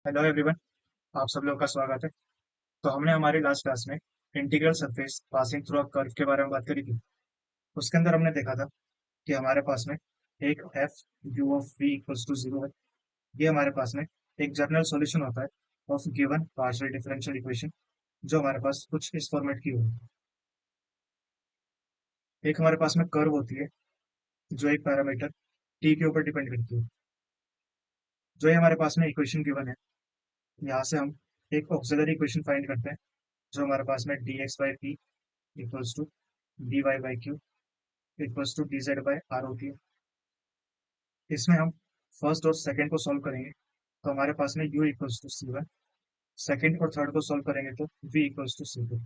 Hello everyone. आप सब लोग का स्वागत है। तो हमने हमारी लास्ट क्लास में integral surface passing through a curve के बारे में बात करी थी। उसके अंदर हमने देखा था कि हमारे पास में एक f u of v equals to zero है। ये हमारे पास में एक जनरल सॉल्यूशन होता है of given partial differential equation, जो हमारे पास कुछ इस फॉर्मेट की होगी। एक हमारे पास में कर्व होती है जो एक पैरामीटर टी के ऊपर डिपेंड करती है। जो ये हमारे पास में इक्वेशन गिवन है, यहाँ से हम एक ऑक्सिलरी इक्वेशन फाइंड करते हैं, जो हमारे पास में d x by p equals to d y by q equals to d z by r होती है। इसमें हम फर्स्ट और सेकंड को सॉल्व करेंगे तो हमारे पास में u equals to c one, second और थर्ड को सॉल्व करेंगे तो v equals to c two.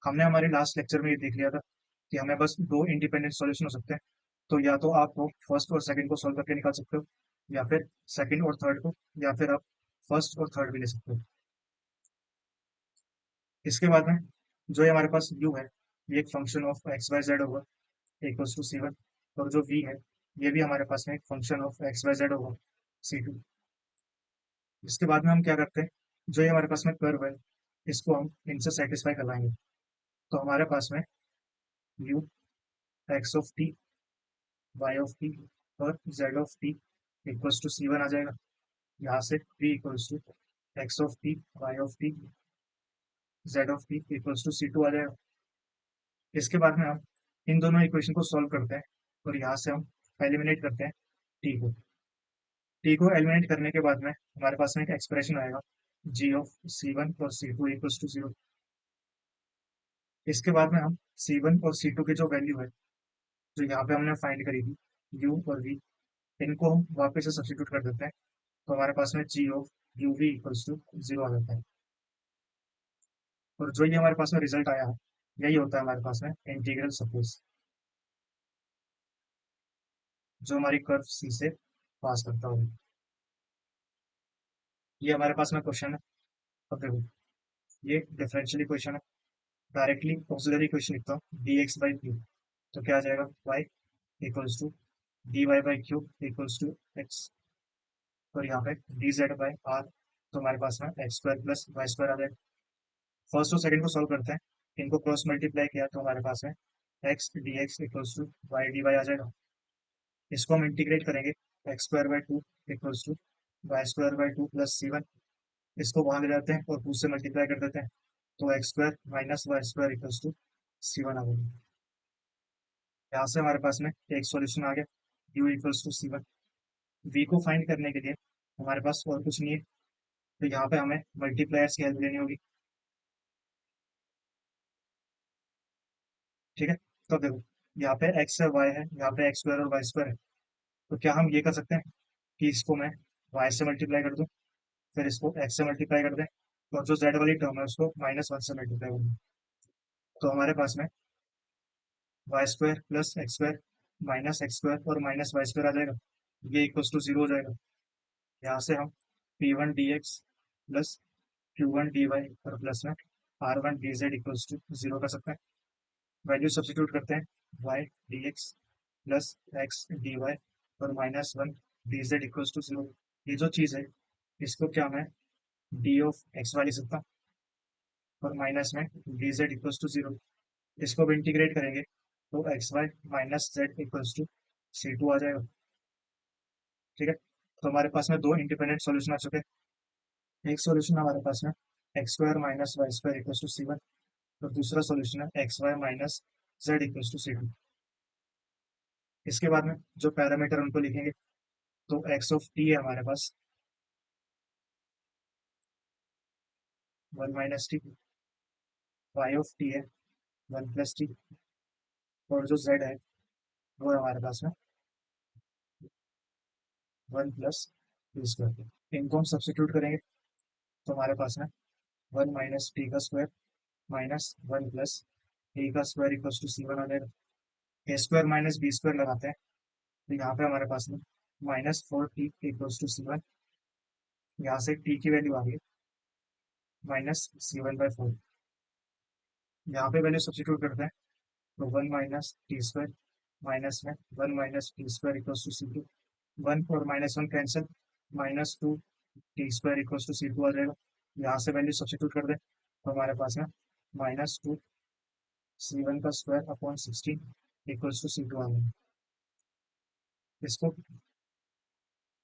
हमने हमारे लास्ट लेक्चर में ये देख लिया था कि हमें बस दो इंडिपेंडेंट सॉल्यूशन हो सकते हैं। तो या तो आप फर्स्ट और सेकंड को सॉल्व करके निकाल सकते हो, या फिर सेकंड और थर्ड को, या फिर आप फर्स्ट और थर्ड भी ले सकते हो। इसके बाद में जो ये हमारे पास u है, ये एक function of x y z होगा इक्वल्स टू सी वन, और जो v है ये भी हमारे पास में एक function of x y z होगा सी टू। इसके बाद में हम क्या करते हैं, जो ये हमारे पास में कर्व है, इसको हम इनसे सेटिस्फाई करवाएंगे। तो हमारे पास में u x of t, y of t और z of t equals to c one आ जाएगा। यहाँ से v equals to x of t, y of t, z of t equals to c two आ जाएगा। इसके बाद में हम इन दोनों इक्वेशन को सॉल्व करते हैं, और यहाँ से हम एलिमिनेट करते हैं टी को। टी को एलिमिनेट करने के बाद में हमारे पास में एक एक्सप्रेशन आएगा जी ऑफ सी वन और सी टू इक्वल्स टू जीरो। इसके बाद में हम सी वन और सी टू की जो वैल्यू है, जो यहाँ पे हमने फाइंड करी थी, यू और वी, इनको हम वापस से सब्स्टिट्यूट कर देते हैं। तो हमारे पास में g of u v equals to zero आ जाता है। और जो ये हमारे पास में रिजल्ट आया है, यही होता है हमारे पास में इंटीग्रल सरफेस, जो हमारी कर्व सी से पास करता होगा। ये हमारे पास में क्वेश्चन है। अब देखो, ये डिफरेंशियल इक्वेशन है। डायरेक्टली ऑक्सिलरी इक्वेशन लिखता हूँ, डी एक्स बाई क्यू। तो क्या आ जाएगा, y equals to d y by q equals to x, और यहाँ पे डी जेड बाई आर। तो हमारे पास में x square plus y square आ जाएगा। फर्स्ट और सेकंड को सॉल्व करते हैं, इनको क्रॉस मल्टीप्लाई किया तो हमारे पास में x d x equals to y d y आ जाएगा। इसको हम इंटीग्रेट करेंगे, x square by two equals to y square by two plus c one. इसको वहां ले जाते हैं और टू से मल्टीप्लाई कर देते हैं, तो x square minus y square equals to c one आ जाएगा। यहाँ से हमारे पास में एक सॉल्यूशन आ गया, u equals to c one. V को फाइंड करने के लिए हमारे पास और कुछ नहीं है, तो यहाँ पे हमें मल्टीप्लायर्स की हेल्प लेनी होगी। ठीक है, तो देखो, यहाँ पे एक्स है, वाई है, यहाँ पे एक्स स्क्वायर और वाई स्क्वायर है। तो क्या हम ये कर सकते हैं कि इसको मैं वाई से मल्टीप्लाई कर दूं, फिर इसको एक्स से मल्टीप्लाई कर दें, और जो जेड वाली टर्म है उसको माइनस वन से मल्टीप्लाई कर दूं। तो हमारे पास में y square plus x square minus x square और माइनस वाई स्क्वायर आ जाएगा। ये इक्वल्स टू जीरो हो जाएगा। यहाँ से हम p one d x plus q one d y और प्लस में r one d z equals to zero कर सकते हैं। वैल्यू सब्सटीट्यूट करते हैं, y d x plus x d y और minus one d z equals to zero. ये जो चीज़ है, इसको क्या मैं डी ऑफ एक्स वाई लिख सकता हूँ, और माइनस में d z equals to zero. इसको भी इंटीग्रेट करेंगे तो x y minus z equals to c two आ जाएगा। ठीक है, तो हमारे पास में दो इंडिपेंडेंट सॉल्यूशन आ चुके हैं। एक सॉल्यूशन हमारे पास में x square minus y square equals to c one, और दूसरा सॉल्यूशन है x y minus z equals to c two. इसके बाद में जो पैरामीटर उनको लिखेंगे, तो एक्स ऑफ टी है हमारे पास one minus T, y of T है वन प्लस टी, और जो जेड है वो है हमारे पास में वन प्लस टी स्क्वायर। इनको हम सब्सटीट्यूट करेंगे तो हमारे पास में वन माइनस टी का square minus one plus t का square equals to c one आ जाएगा। A square minus b square लगाते हैं, तो यहाँ पे हमारे पास में minus four t equals to c one. यहाँ से टी की वैल्यू आ गई minus c one by four. यहाँ पे वैल्यू सब्सटीट्यूट करते हैं, तो one minus t square minus में one minus t square equals to c two. One और minus one cancel, minus two t square equals to c two आ जाएगा। यहाँ से वैल्यू सब्सिट्यूट कर दें तो हमारे पास है -2 C1 का square upon 16 equals to C2 आ जाएगा। इसको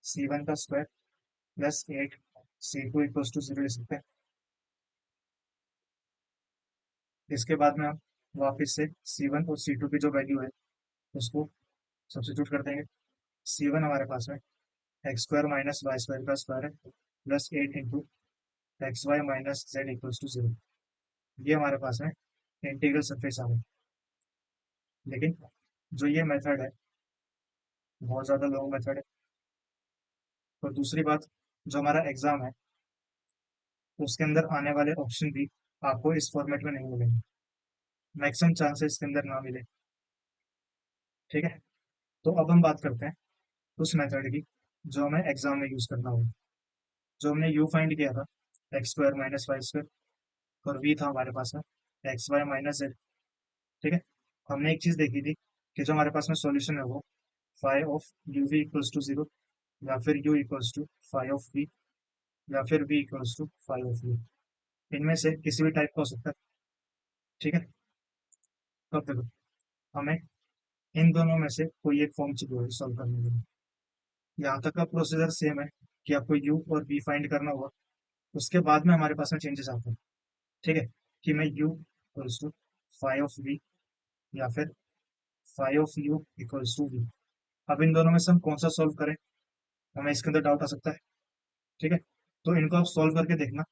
C1 का स्क्वायर +8 C2 इक्वल्स टू 0 ले सकते हैं। इसके बाद में हम वापस से C1 और C2 की जो वैल्यू है उसको सब्सिट्यूट कर देंगे। C1 हमारे पास में x square minus y square का स्क्वायर है +8 into x y minus z equals to 0। ये हमारे पास में इंटीग्रल सरफेस आ गई। लेकिन जो ये मेथड है बहुत ज़्यादा लॉन्ग मेथड है। और दूसरी बात, जो हमारा एग्जाम है उसके अंदर आने वाले ऑप्शन भी आपको इस फॉर्मेट में नहीं मिलेंगे। मैक्सिमम चांसेस इसके अंदर ना मिले। ठीक है, तो अब हम बात करते हैं उस मेथड की जो हमें एग्जाम में यूज करना होगा। जो हमने यू फाइंड किया था x square minus y square, और वी था हमारे पास में एक्स वाई माइनस जेड। ठीक है, हमने एक चीज देखी थी कि जो हमारे पास में सॉल्यूशन है वो five of u v equals to 0, या फिर u equals to five of v, या फिर v equals to five of u. इनमें से किसी भी टाइप का हो सकता है। ठीक है, तो अब देखो हमें इन दोनों में से कोई एक फॉर्म चाहिए सॉल्व करने के लिए। यहाँ तक का प्रोसीजर सेम है कि आपको यू और वी फाइंड करना होगा। उसके बाद में हमारे पास में चेंजेस आते हैं। ठीक है, कि मैं u equals to five of v, या फिर five of u equals to v. अब इन दोनों में से हम कौन सा सॉल्व करें, हमें इसके अंदर डाउट आ सकता है। ठीक है, तो इनको आप सॉल्व करके देखना।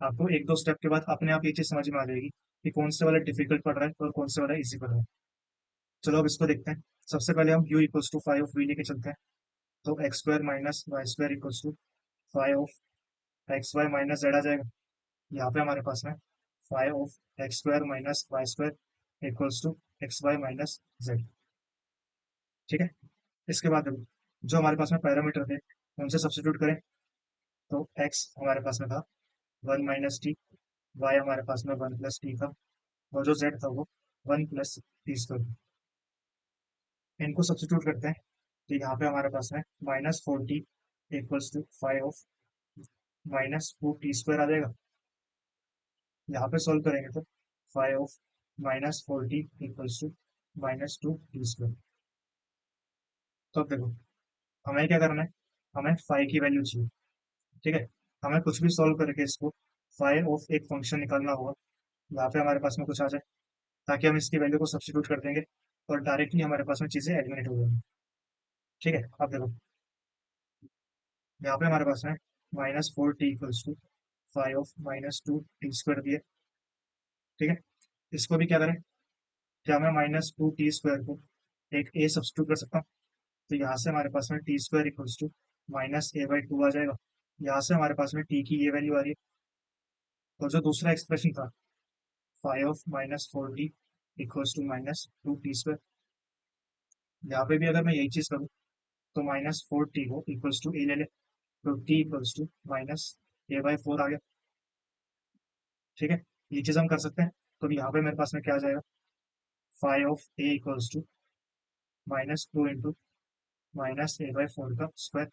आपको एक दो स्टेप के बाद अपने आप ये चीज समझ में आ जाएगी कि कौन से वाला डिफिकल्ट पड़ रहा है और कौन से वाला इजी पड़ रहा है। चलो अब इसको देखते हैं। सबसे पहले हम u equals to five of v लेके चलते हैं। तो x square minus y square equals to five of x y minus z आ जाएगा। यहाँ पे हमारे पास में five of x square minus y square equals to x y minus z. ठीक है, इसके बाद देखो, जो हमारे पास में पैरामीटर थे उनसे सब्स्टिट्यूट करें। तो एक्स हमारे पास में था 1 - टी, वाई हमारे पास में 1 + टी था, और जो जेड था वो 1 + टी स्क्वायर। इनको सब्स्टिट्यूट करते हैं तो यहाँ पे हमारे पास में -4t equals to five of -2 t square आ जाएगा। यहाँ पे सॉल्व करेंगे तो five of -4t equals to -2 t square. तो अब देखो हमें क्या करना है, हमें फाइव की वैल्यू चाहिए। ठीक है, हमें कुछ भी सॉल्व करके इसको फाइव ऑफ एक फंक्शन निकालना होगा यहाँ पे हमारे पास में कुछ आ जाए, ताकि हम इसकी वैल्यू को सब्स्टिट्यूट कर देंगे और डायरेक्टली हमारे पास में चीजें एलिमिनेट हो जाएंगी। ठीक है, अब देखो यहाँ पे हमारे पास में -4t equals to five of -2 t square दिए। ठीक है, इसको भी क्या करें, क्या मैं -2 टी स्क्वायर को एक ए सब्स्टिट्यूट कर सकता हूँ। तो यहाँ से हमारे पास में t square equals to -a/2 आ जाएगा। यहाँ से हमारे पास में टी की ये वैल्यू आ रही है। और जो दूसरा एक्सप्रेशन था five of -4t equals to -2 t square, यहाँ पे भी अगर मैं यही चीज करूँ तो -4t को इक्वल्स टू ए ले ले, तो t इक्वल्स टू -a/4 आ गया। ठीक है, ये चीज हम कर सकते हैं। तो यहाँ पे मेरे पास में क्या आ जाएगा, five of a equals to -2 into -a/4 का स्क्वायर।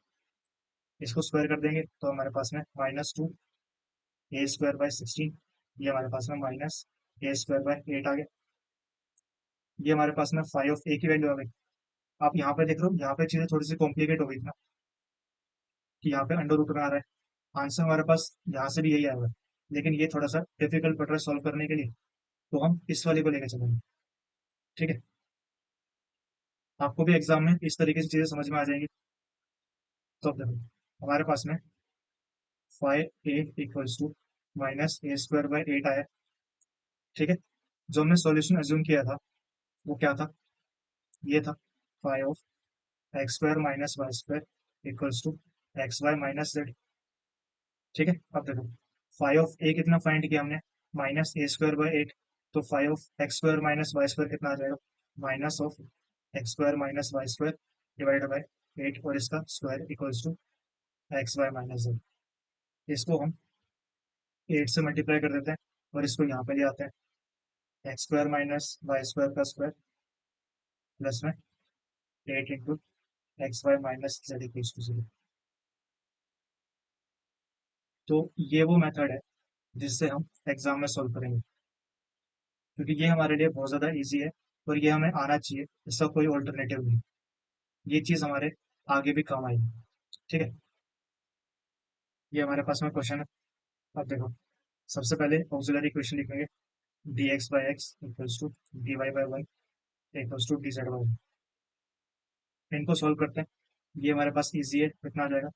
इसको स्क्वायर कर देंगे तो हमारे पास में -2 a² / 16, ये हमारे पास में -a² / 8 आ गया। ये हमारे पास में फाइव ऑफ ए की वैल्यू आ गई। आप यहाँ पे देख रहे हो, यहाँ पे चीजें थोड़ी सी कॉम्प्लिकेट हो गई ना, कि यहाँ पे अंडर रूट में आ रहा है। आंसर हमारे पास यहाँ से भी यही आएगा, लेकिन ये थोड़ा सा डिफिकल्ट पड़ रहा है सॉल्व करने के लिए, तो हम इस वाले को लेकर चलेंगे। ठीक है, आपको भी एग्जाम में इस तरीके से चीजें समझ में आ जाएंगी। तो अब देखो हमारे पास में five A equals to -a² / 8 आया। ठीक है, जो हमने सॉल्यूशन अज्यूम किया था वो क्या था, ये था five of x square minus y square equals to x y minus z. ठीक है, अब देखो फाइव ऑफ ए कितना फाइंड किया हमने, -a² / 8। तो five of x square minus y square कितना आ जाएगा, -(x²-y²) डिवाइड बाई 8, और इसका square equals to x y minus z. इसको हम 8 से मल्टीप्लाई कर देते हैं और इसको यहाँ पे ले आते हैं, (x²-y² का स्क्वायर प्लस में 8 into x y minus z equals to 0। तो ये वो मेथड है जिससे हम एग्जाम में सॉल्व करेंगे, क्योंकि ये हमारे लिए बहुत ज़्यादा इजी है और ये हमें आना चाहिए, इसका कोई ऑल्टरनेटिव नहीं। ये चीज़ हमारे आगे भी काम आएगी। ठीक है, ये हमारे पास में क्वेश्चन है। अब देखो, सबसे पहले ऑक्सिलरी इक्वेशन लिखेंगे, d x by x equals to d y by one equals to d z by. इनको सॉल्व करते हैं, ये हमारे पास इजी है, कितना आ जाएगा,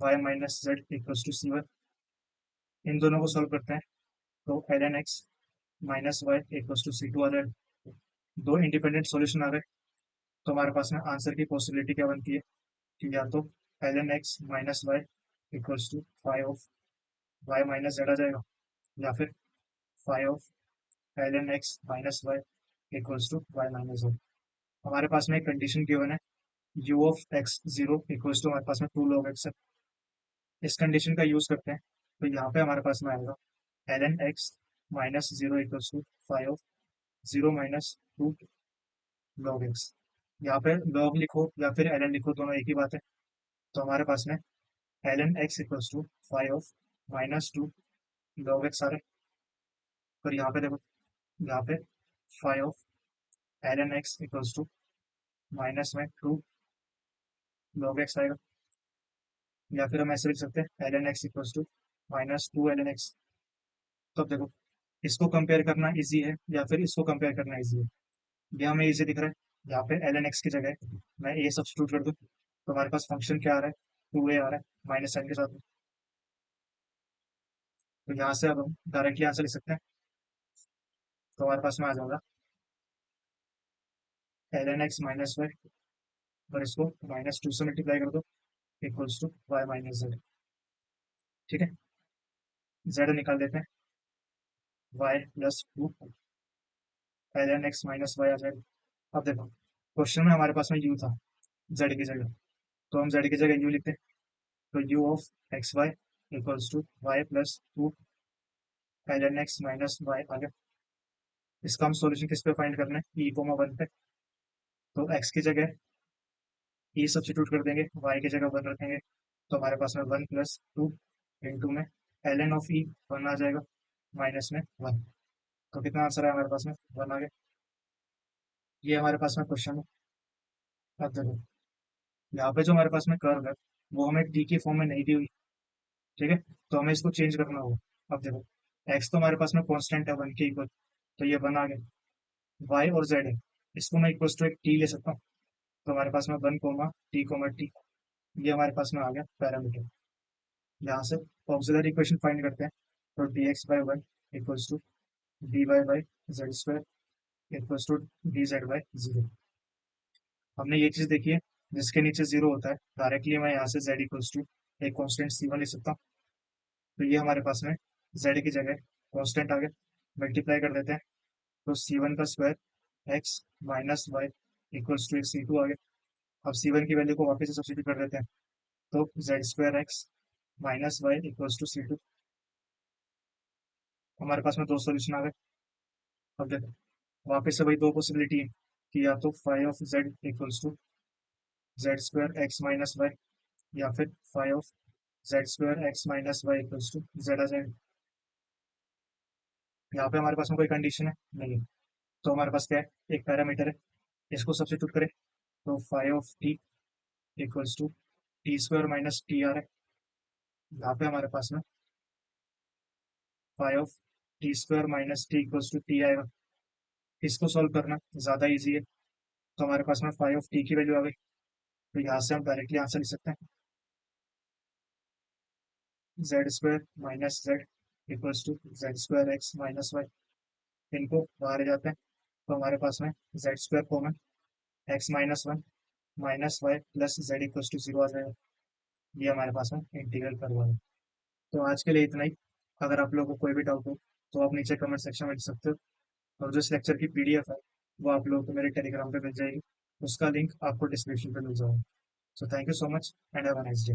y minus z equals to c one. इन दोनों को सॉल्व करते हैं, तो l n x minus y equals to c two आ जाएगा। दो इंडिपेंडेंट सॉल्यूशन आ गए, तो हमारे पास में आंसर की पॉसिबिलिटी क्या बनती है कि या तो l n x minus y equals to five of y minus z आ जाएगा, या फिर five of l n x minus y equals to y minus z. हमारे पास में एक कंडीशन गिवन है, u of x zero equals to हमारे पास में टू लॉग एक्स है। इस कंडीशन का यूज करते हैं, तो यहाँ पे हमारे पास में आएगा l n x minus zero equals to five of zero minus two log x. यहाँ पे लॉग लिखो या फिर एल एन लिखो, दोनों एक ही बात है। तो हमारे पास में l n x equals to five of minus two log x आ रहे, और यहाँ पे देखो, यहाँ पे five of l n x equals to minus में टू लॉग एक्स आएगा, या फिर हम ऐसे लिख सकते हैं l n x equals to minus two l n x. तो अब देखो, इसको कंपेयर करना इजी है या फिर इसको कंपेयर करना इजी है, ये हमें इजी दिख रहा है। यहाँ पे एल एन एक्स की जगह मैं ए सब्सटीट्यूट कर दूँ, तो हमारे पास फंक्शन क्या आ रहा है, टू ए आ रहा है माइनस साइन के साथ में। तो यहाँ से अब हम डायरेक्टली आंसर लिख सकते हैं, तो हमारे पास में आ जाएगा l n x minus y, और इसको माइनस टू से मल्टीप्लाई कर दो equals to y minus z. ठीक है, जेड निकाल देते हैं, y plus two l n x minus y आ जाएगा। अब देखो, क्वेश्चन में हमारे पास में यू था जेड की जगह, तो हम जेड की जगह यू लिखते हैं, तो u of x y equals to y plus two l n x minus y आ गया। इसका हम सॉल्यूशन किस पे फाइंड करना है, ई कोमा वन पे, तो एक्स की जगह ई सब्सटीट्यूट कर देंगे, वाई की जगह वन रखेंगे, तो हमारे पास में वन प्लस टू इंटू में l n of e one आ जाएगा माइनस में वन। तो कितना आंसर है हमारे पास में, वन आ गया। ये हमारे पास में क्वेश्चन है। अब देखो, यहाँ पे जो हमारे पास में कर्व है वो हमें टी की फॉर्म में नहीं दी हुई। ठीक है, तो हमें इसको चेंज करना होगा। अब देखो, एक्स तो हमारे पास में कांस्टेंट है वन के इक्वल, तो ये वन आ गया। वाई और जेड है, इसको मैं इक्वल टू एक टी ले सकता हूँ, तो हमारे पास में वन कोमा टी, ये हमारे पास में आ गया पैरामीटर। यहाँ से ऑक्सिलरी इक्वेशन फाइंड करते हैं, तो d x by one equals to d y by z square equals to d z by zero. हमने ये चीज देखी है, जिसके नीचे जीरो होता है डायरेक्टली मैं यहाँ से जेड इक्वल्स टू एक कॉन्स्टेंट सी वन ले सकता हूँ। तो ये हमारे पास में जेड की जगह कॉन्स्टेंट आ गया, मल्टीप्लाई कर देते हैं, तो सी वन का square x minus y equals to एक सी टू आ गया। अब सी वन की वैल्यू को वापस से सब्स्टिट्यूट कर देते हैं, तो z square x minus y equals to c two. हमारे पास में दो सोल्यूशन आ गए। अब देखो, वापस से वही दो पॉसिबिलिटी है कि या तो five of z equals to z square x minus y, या फिर five of z square x minus y equals to z आ जाएगा। यहाँ पे हमारे पास में कोई कंडीशन है नहीं है, तो हमारे पास क्या है, एक पैरामीटर है, इसको सब्स्टिट्यूट करें, तो five of t equals to t square minus t r है। यहाँ पे हमारे पास में five of t square minus t equals to t आएगा। इसको सॉल्व करना ज़्यादा इजी है, तो हमारे पास में फाइव ऑफ टी की वैल्यू आ गई, तो यहाँ से हम डायरेक्टली आंसर लिख सकते हैं, z square minus z equals to z square x minus y. इनको बाहर जाते हैं, तो हमारे पास में z square common, x minus one minus y plus z equals to zero आ जाएगा। ये हमारे पास में इंटीग्रल करवा है। तो आज के लिए इतना ही। अगर आप लोगों को कोई भी डाउट हो तो आप नीचे कमेंट सेक्शन में लिख सकते हो, और जो इस लेक्चर की पीडीएफ है वो आप लोगों को मेरे टेलीग्राम पे मिल जाएगी, उसका लिंक आपको डिस्क्रिप्शन पे मिल जाएगा। So thank you so much and have a nice day.